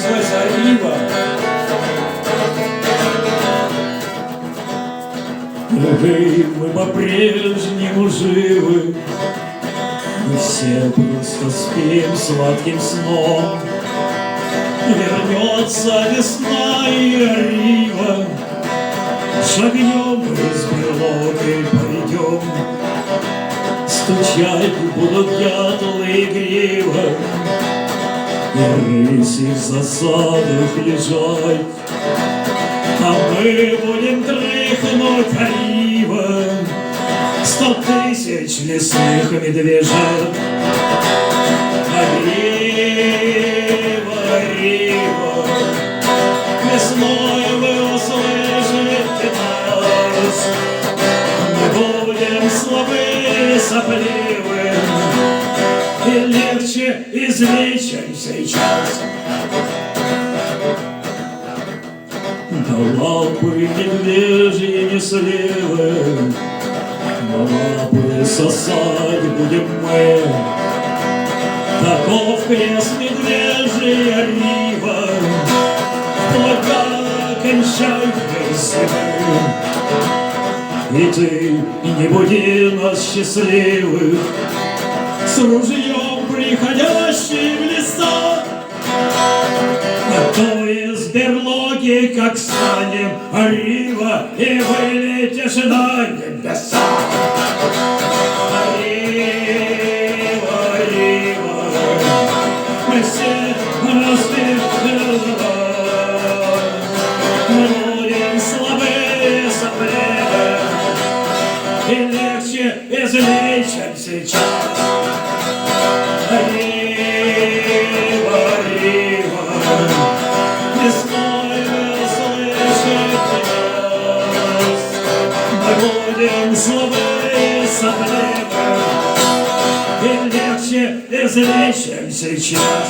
сквозь Арива. Эй, мы по-прежнему живы, мы все просто спим сладким сном. Вернется весна и Арива, шагнем из берлоги пойдем. Стучать будут дятлы игриво, и рыси в засадах лежать. А мы будем дрыхнуть Арива, 100 тысяч лесных медвежат. Арива, Арива, весной вы услышите нас. Мы будем слабы и сопливы, и легче излечим сейчас. На лапы медвежьи не сливы, на лапы сосать будем мы. Таков крест медвежий Арива, вплоть кончай зимы. И ты не буди нас счастливых, с ружьем приходящий в леса. А то из берлоги, как станем Арива, и вылетишь на небеса. Арива, Арива, мы все разбит голова. Мы будем слабы, сопливы, и легче излечим сейчас. Арива, Арива, весной вы услышите нас. Мы будем слабы и сопливы, и легче излечим сейчас.